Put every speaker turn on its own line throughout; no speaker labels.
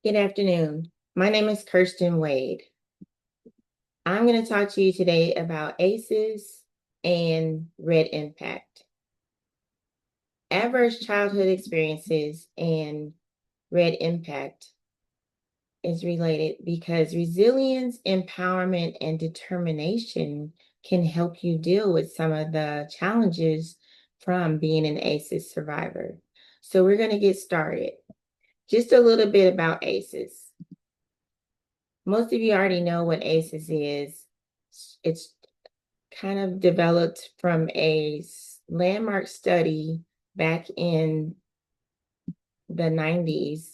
Good afternoon. My name is Kirsten Wade. I'm going to talk to you today about ACEs and red impact. Adverse childhood experiences and red impact is related because resilience, empowerment, and determination can help you deal with some of the challenges from being an ACEs survivor. So we're going to get started. Just a little bit about ACEs. Most of you already know what ACEs is. It's kind of developed from a landmark study back in the 90s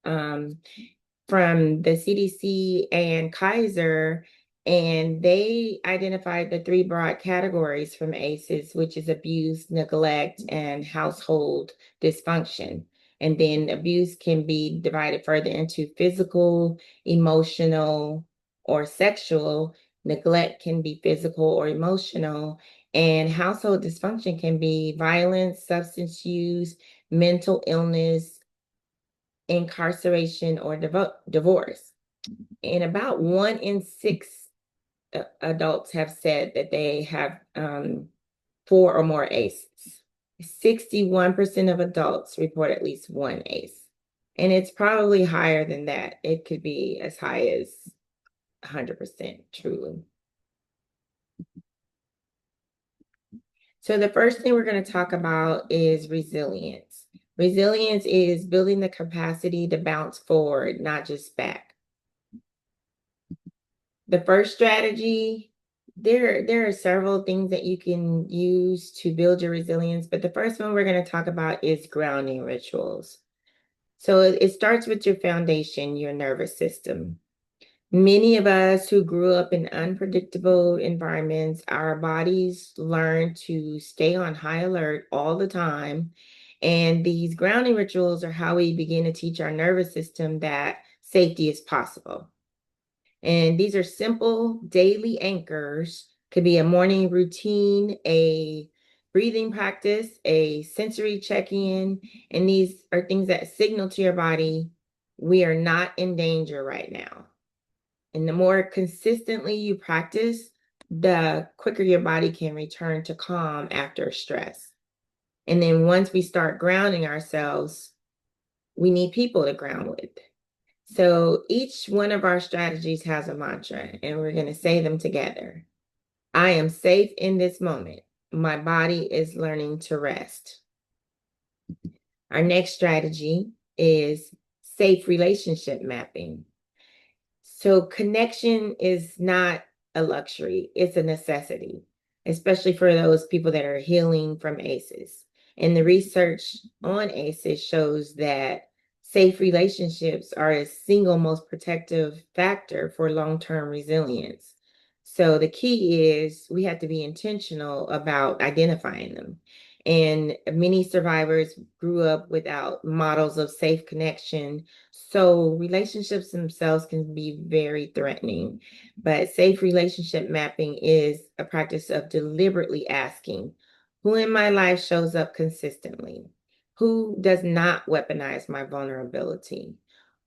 from the CDC and Kaiser, and they identified the three broad categories from ACEs, which is abuse, neglect, and household dysfunction. And then abuse can be divided further into physical, emotional, or sexual. Neglect can be physical or emotional. And household dysfunction can be violence, substance use, mental illness, incarceration, or divorce. And about 1 in 6 adults have said that they have 4 or more ACEs. 61% of adults report at least one ACE. And it's probably higher than that. It could be as high as 100%, truly. So the first thing we're going to talk about is resilience. Resilience is building the capacity to bounce forward, not just back. The first strategy, there are several things that you can use to build your resilience, but the first one we're going to talk about is grounding rituals. So it starts with your foundation, your nervous system. Many of us who grew up in unpredictable environments, our bodies learn to stay on high alert all the time. And these grounding rituals are how we begin to teach our nervous system that safety is possible. And these are simple daily anchors. Could be a morning routine, a breathing practice, a sensory check-in. And these are things that signal to your body, we are not in danger right now. And the more consistently you practice, the quicker your body can return to calm after stress. And then once we start grounding ourselves, we need people to ground with. So each one of our strategies has a mantra, and we're going to say them together. I am safe in this moment. My body is learning to rest. Our next strategy is safe relationship mapping. So connection is not a luxury, it's a necessity, especially for those people that are healing from ACEs. And the research on ACEs shows that safe relationships are a single most protective factor for long-term resilience. So the key is we have to be intentional about identifying them. And many survivors grew up without models of safe connection. So relationships themselves can be very threatening. But safe relationship mapping is a practice of deliberately asking, who in my life shows up consistently? Who does not weaponize my vulnerability?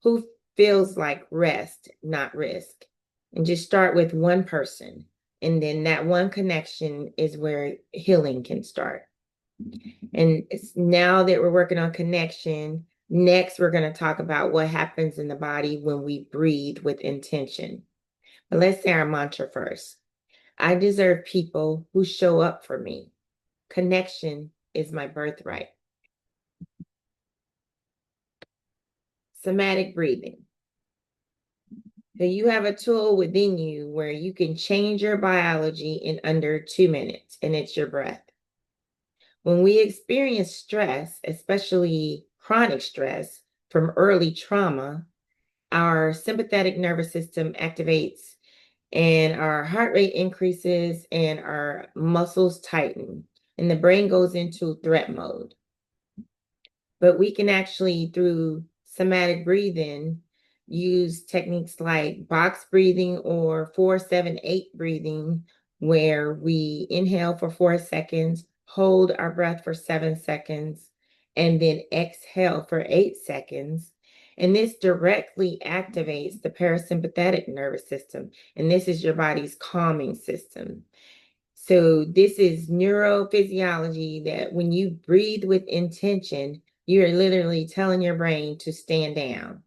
Who feels like rest, not risk? And just start with one person. And then that one connection is where healing can start. And it's now that we're working on connection, next we're going to talk about what happens in the body when we breathe with intention. But let's say our mantra first. I deserve people who show up for me. Connection is my birthright. Somatic breathing. So you have a tool within you where you can change your biology in under 2 minutes, and it's your breath. When we experience stress, especially chronic stress from early trauma, our sympathetic nervous system activates and our heart rate increases and our muscles tighten and the brain goes into threat mode. But we can actually, through somatic breathing, use techniques like box breathing or 4-7-8 breathing, where we inhale for 4 seconds, hold our breath for 7 seconds, and then exhale for 8 seconds. And this directly activates the parasympathetic nervous system. And this is your body's calming system. So this is neurophysiology that when you breathe with intention, you're literally telling your brain to stand down.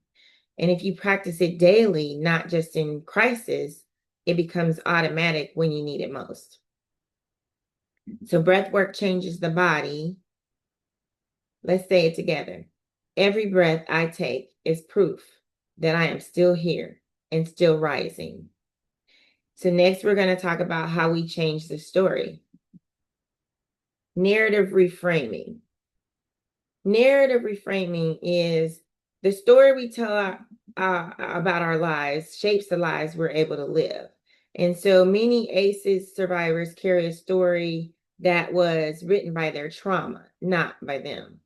And if you practice it daily, not just in crisis, it becomes automatic when you need it most. So breath work changes the body. Let's say it together. Every breath I take is proof that I am still here and still rising. So next we're going to talk about how we change the story. Narrative reframing. Narrative reframing is the story we tell about our lives shapes the lives we're able to live. And so many ACEs survivors carry a story that was written by their trauma, not by them.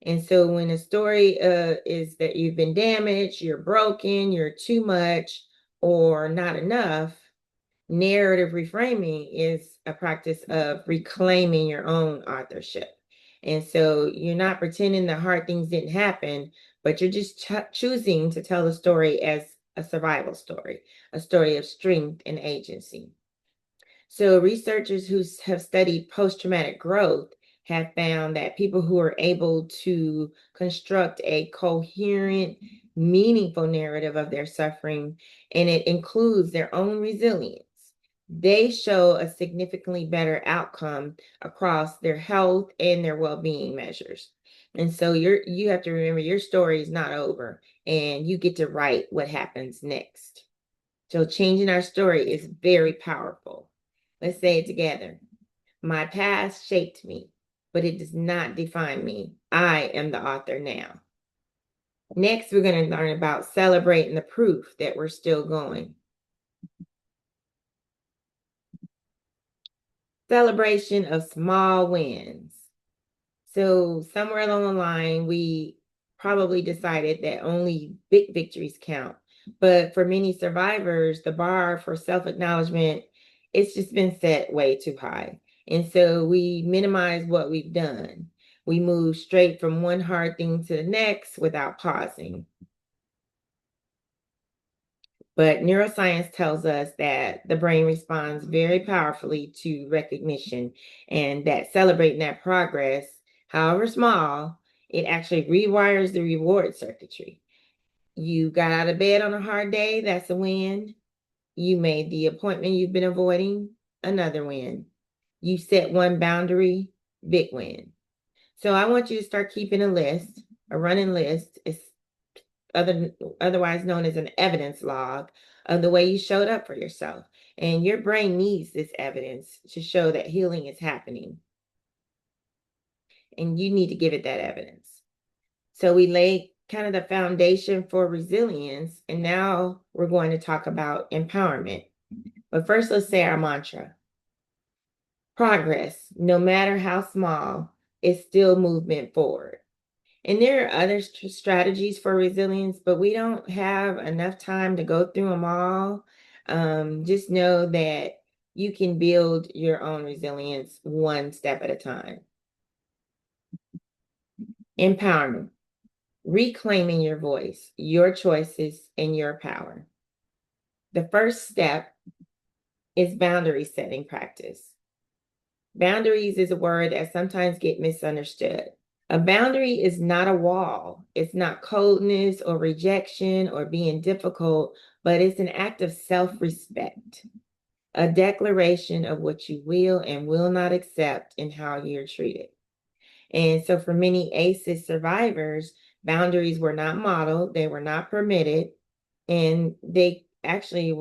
And so when a story is that you've been damaged, you're broken, you're too much, or not enough, narrative reframing is a practice of reclaiming your own authorship. And so you're not pretending that hard things didn't happen, but you're just choosing to tell the story as a survival story, a story of strength and agency. So researchers who have studied post-traumatic growth have found that people who are able to construct a coherent, meaningful narrative of their suffering, and it includes their own resilience, they show a significantly better outcome across their health and their well-being measures. And so you have to remember your story is not over, and you get to write what happens next. So changing our story is very powerful. Let's say it together. My past shaped me, but it does not define me. I am the author now. Next, we're going to learn about celebrating the proof that we're still going. Celebration of small wins. So somewhere along the line, we probably decided that only big victories count. But for many survivors, the bar for self-acknowledgement, it's just been set way too high. And so we minimize what we've done. We move straight from one hard thing to the next without pausing. But neuroscience tells us that the brain responds very powerfully to recognition, and that celebrating that progress, however small, it actually rewires the reward circuitry. You got out of bed on a hard day, that's a win. You made the appointment you've been avoiding, another win. You set one boundary, big win. So I want you to start keeping a list, a running list. It's otherwise known as an evidence log of the way you showed up for yourself. And your brain needs this evidence to show that healing is happening. And you need to give it that evidence. So we laid kind of the foundation for resilience. And now we're going to talk about empowerment. But first, let's say our mantra. Progress, no matter how small, is still movement forward. And there are other strategies for resilience, but we don't have enough time to go through them all. Just know that you can build your own resilience one step at a time. Empowerment, reclaiming your voice, your choices, and your power. The first step is boundary setting practice. Boundaries is a word that sometimes get misunderstood. A boundary is not a wall. It's not coldness or rejection or being difficult, but it's an act of self-respect, a declaration of what you will and will not accept and how you're treated. And so for many ACEs survivors, boundaries were not modeled, they were not permitted, and they actually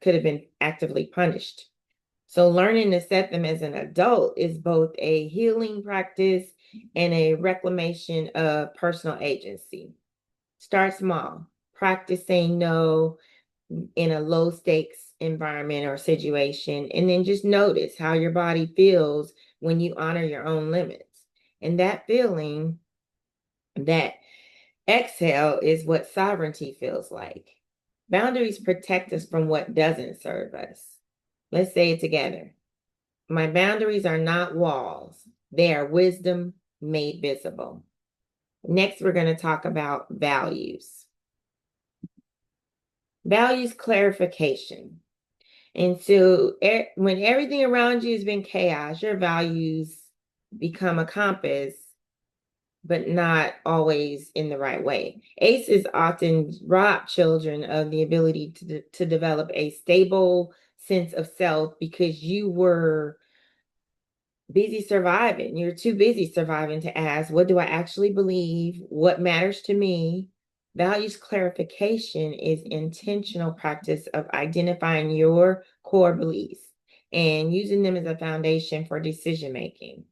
could have been actively punished. So learning to set them as an adult is both a healing practice and a reclamation of personal agency. Start small. Practice saying no in a low stakes environment or situation, and then just notice how your body feels when you honor your own limits. And that feeling, that exhale, is what sovereignty feels like. Boundaries protect us from what doesn't serve us. Let's say it together. My boundaries are not walls. They are wisdom made visible. Next, we're going to talk about values. Values clarification. And so when everything around you has been chaos, your values become a compass, but not always in the right way. ACEs often rob children of the ability to develop a stable sense of self because you were busy surviving. You're too busy surviving to ask, what do I actually believe? What matters to me? Values clarification is intentional practice of identifying your core beliefs and using them as a foundation for decision making.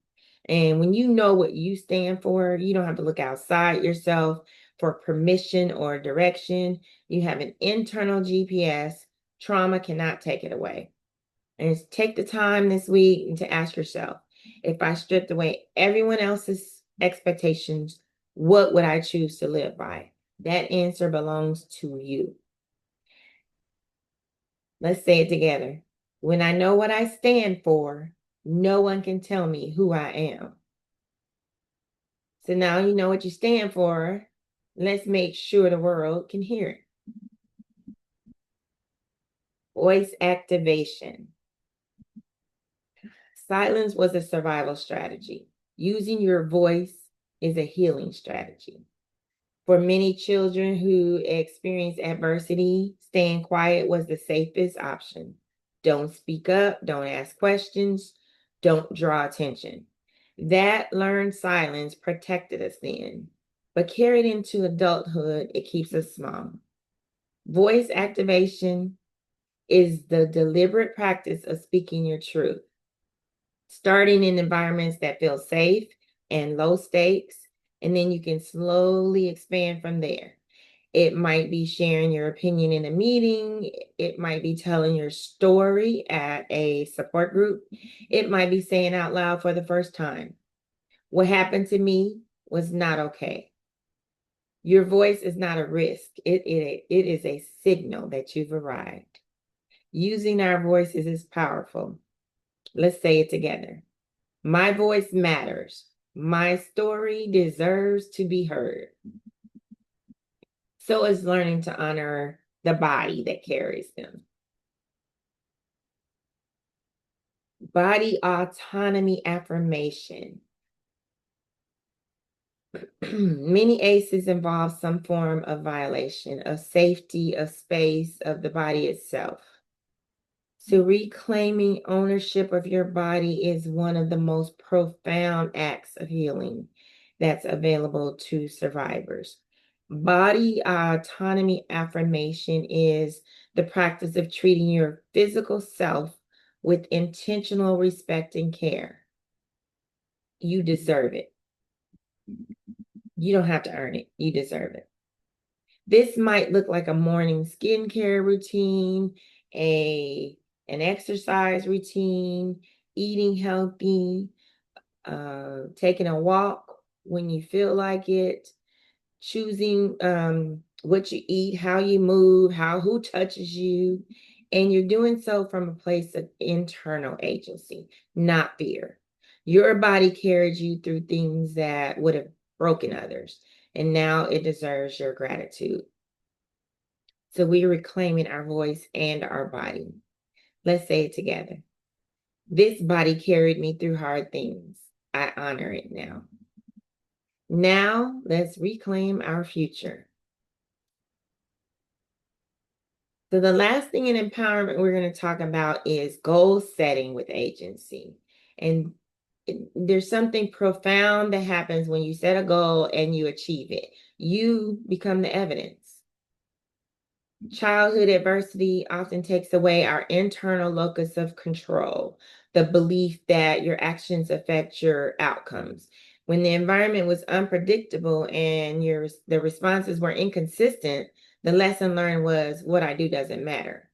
And when you know what you stand for, you don't have to look outside yourself for permission or direction. You have an internal GPS. Trauma cannot take it away. And take the time this week to ask yourself, if I stripped away everyone else's expectations, what would I choose to live by? That answer belongs to you. Let's say it together. When I know what I stand for, no one can tell me who I am. So now you know what you stand for. Let's make sure the world can hear it. Voice activation. Silence was a survival strategy. Using your voice is a healing strategy. For many children who experience adversity, staying quiet was the safest option. Don't speak up, don't ask questions, don't draw attention. That learned silence protected us then, but carried into adulthood, it keeps us small. Voice activation is the deliberate practice of speaking your truth, starting in environments that feel safe and low stakes, and then you can slowly expand from there. It might be sharing your opinion in a meeting. It might be telling your story at a support group. It might be saying out loud for the first time, what happened to me was not okay. Your voice is not a risk. It is a signal that you've arrived. Using our voices is powerful. Let's say it together. My voice matters. My story deserves to be heard. So is learning to honor the body that carries them. Body autonomy affirmation. Many ACEs involve some form of violation of safety, of space, of the body itself. So reclaiming ownership of your body is one of the most profound acts of healing that's available to survivors. Body autonomy affirmation is the practice of treating your physical self with intentional respect and care. You deserve it. You don't have to earn it. You deserve it. This might look like a morning skincare routine, an exercise routine, eating healthy, taking a walk when you feel like it, choosing what you eat, how you move, who touches you, and you're doing so from a place of internal agency, not fear. Your body carried you through things that would have broken others, and now it deserves your gratitude. So we're reclaiming our voice and our body. Let's say it together. This body carried me through hard things. I honor it now. Now, let's reclaim our future. So the last thing in empowerment we're going to talk about is goal setting with agency. And there's something profound that happens when you set a goal and you achieve it. You become the evidence. Childhood adversity often takes away our internal locus of control, the belief that your actions affect your outcomes. When the environment was unpredictable and the responses were inconsistent, the lesson learned was what I do doesn't matter.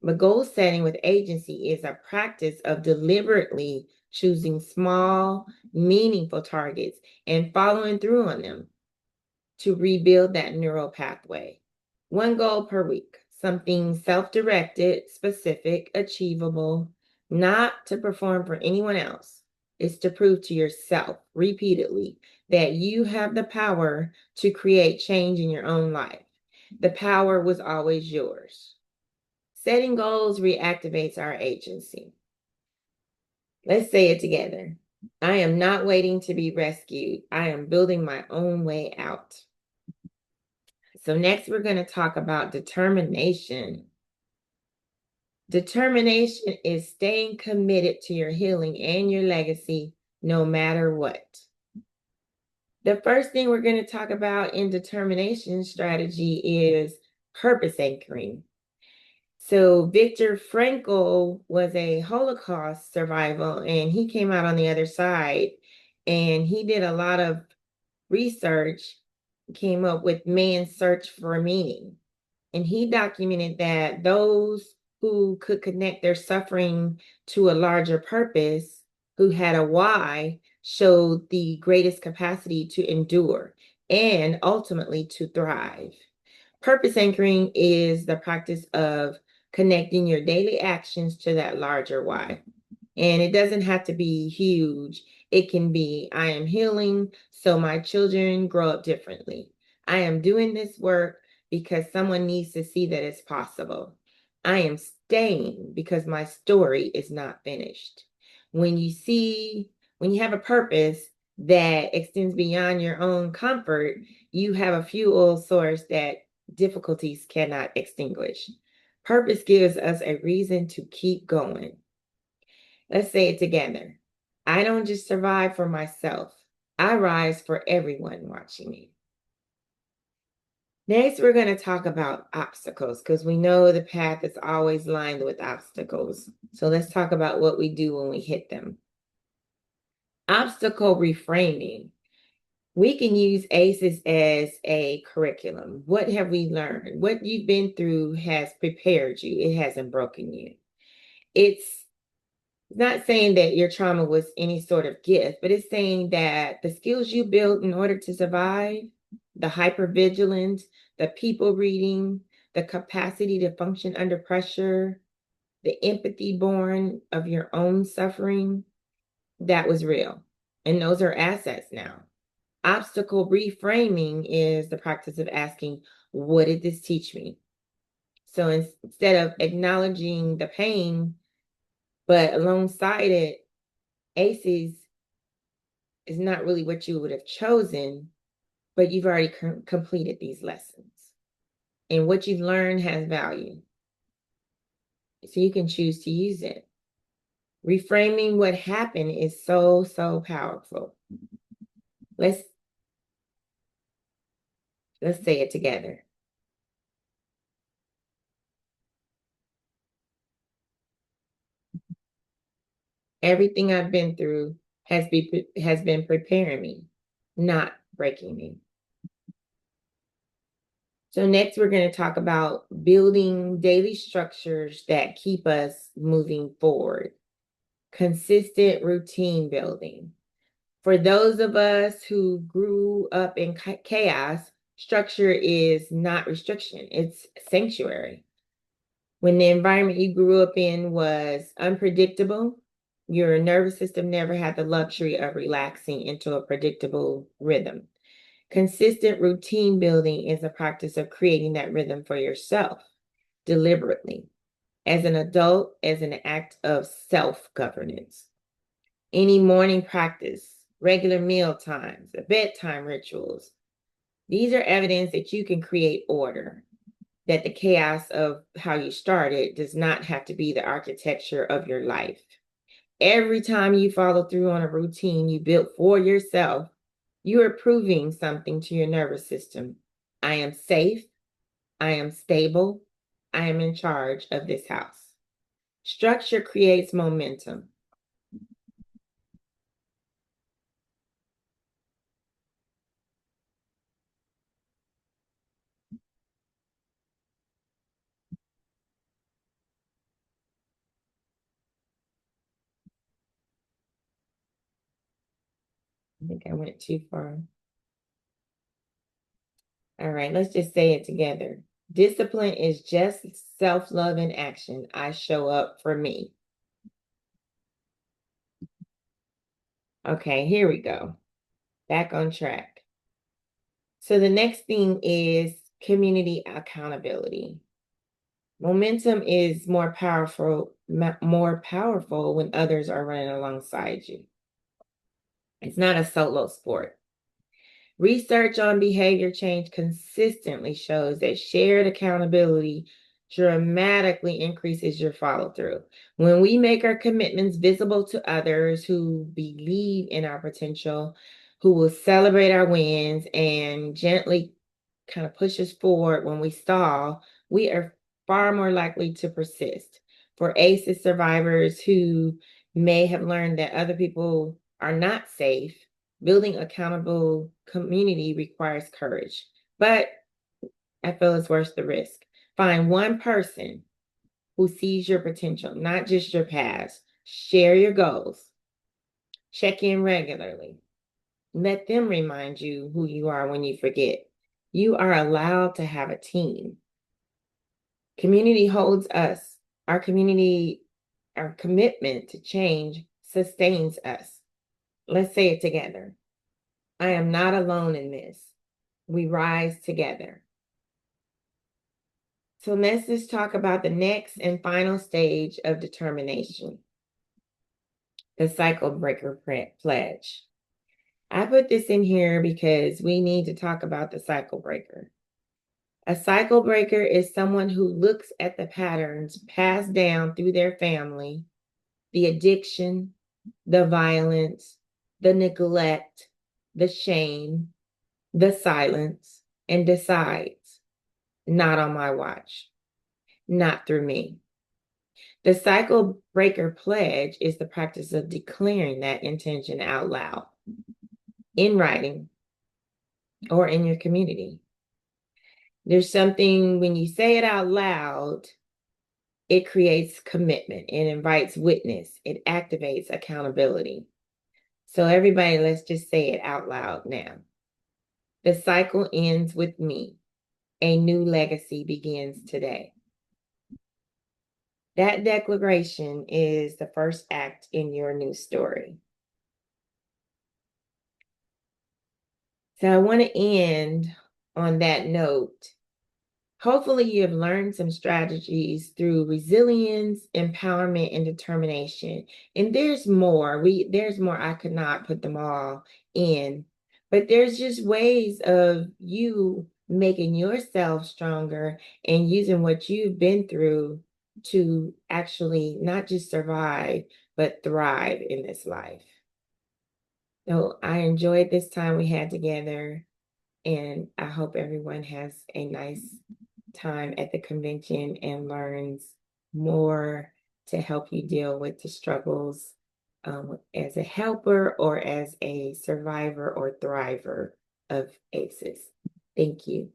But goal setting with agency is a practice of deliberately choosing small, meaningful targets and following through on them to rebuild that neural pathway. One goal per week, something self-directed, specific, achievable, not to perform for anyone else. It's to prove to yourself repeatedly that you have the power to create change in your own life. The power was always yours. Setting goals reactivates our agency. Let's say it together. I am not waiting to be rescued. I am building my own way out. So next we're going to talk about determination. Determination is staying committed to your healing and your legacy no matter what. The first thing we're going to talk about in determination strategy is purpose anchoring. So Viktor Frankl was a Holocaust survivor, and he came out on the other side, and he did a lot of research, came up with man's search for meaning. And he documented that those who could connect their suffering to a larger purpose, who had a why, showed the greatest capacity to endure and ultimately to thrive. Purpose anchoring is the practice of connecting your daily actions to that larger why. And it doesn't have to be huge. It can be, I am healing so my children grow up differently. I am doing this work because someone needs to see that it's possible. I am staying because my story is not finished. When you have a purpose that extends beyond your own comfort, you have a fuel source that difficulties cannot extinguish. Purpose gives us a reason to keep going. Let's say it together. I don't just survive for myself. I rise for everyone watching me. Next, we're going to talk about obstacles because we know the path is always lined with obstacles. So let's talk about what we do when we hit them. Obstacle reframing. We can use ACEs as a curriculum. What have we learned? What you've been through has prepared you. It hasn't broken you. It's not saying that your trauma was any sort of gift, but it's saying that the skills you built in order to survive, the hypervigilance, the people reading, the capacity to function under pressure, the empathy born of your own suffering, that was real. And those are assets now. Obstacle reframing is the practice of asking, what did this teach me? So instead of acknowledging the pain, but alongside it, ACEs is not really what you would have chosen, but you've already completed these lessons. And what you've learned has value. So you can choose to use it. Reframing what happened is so, so powerful. Let's say it together. Everything I've been through has been preparing me, not breaking me. So next we're going to talk about building daily structures that keep us moving forward. Consistent routine building. For those of us who grew up in chaos, structure is not restriction, it's sanctuary. When the environment you grew up in was unpredictable, your nervous system never had the luxury of relaxing into a predictable rhythm. Consistent routine building is a practice of creating that rhythm for yourself deliberately, as an adult, as an act of self-governance. Any morning practice, regular meal times, bedtime rituals, these are evidence that you can create order, that the chaos of how you started does not have to be the architecture of your life. Every time you follow through on a routine you built for yourself, you are proving something to your nervous system. I am safe. I am stable. I am in charge of this house. Structure creates momentum. I think I went too far. All right, let's just say it together. Discipline is just self-love in action. I show up for me. Okay, here we go. Back on track. So the next thing is Community accountability. Momentum is more powerful when others are running alongside you. It's not a solo sport. Research on behavior change consistently shows that shared accountability dramatically increases your follow through. When we make our commitments visible to others who believe in our potential, who will celebrate our wins and gently kind of push us forward when we stall, we are far more likely to persist. For ACEs survivors who may have learned that other people are not safe, building accountable community requires courage, but I feel it's worth the risk. Find one person who sees your potential, not just your past. Share your goals. Check in regularly. Let them remind you who you are when you forget. You are allowed to have a team. Community holds us. Our community, our commitment to change sustains us. Let's say it together. I am not alone in this. We rise together. So let's just talk about the next and final stage of determination, the cycle breaker pledge. I put this in here because we need to talk about the cycle breaker. A cycle breaker is someone who looks at the patterns passed down through their family, the addiction, the violence, the neglect, the shame, the silence, and decides, not on my watch, not through me. The cycle breaker pledge is the practice of declaring that intention out loud, in writing, or in your community. There's something when you say it out loud, it creates commitment, it invites witness, it activates accountability. So everybody, let's just say it out loud now. The cycle ends with me. A new legacy begins today. That declaration is the first act in your new story. So I want to end on that note. Hopefully you have learned some strategies through resilience, empowerment, and determination. And there's more. There's more. I could not put them all in, but there's just ways of you making yourself stronger and using what you've been through to actually not just survive, but thrive in this life. So I enjoyed this time we had together, and I hope everyone has a nice time at the convention and learns more to help you deal with the struggles as a helper or as a survivor or thriver of ACEs. Thank you.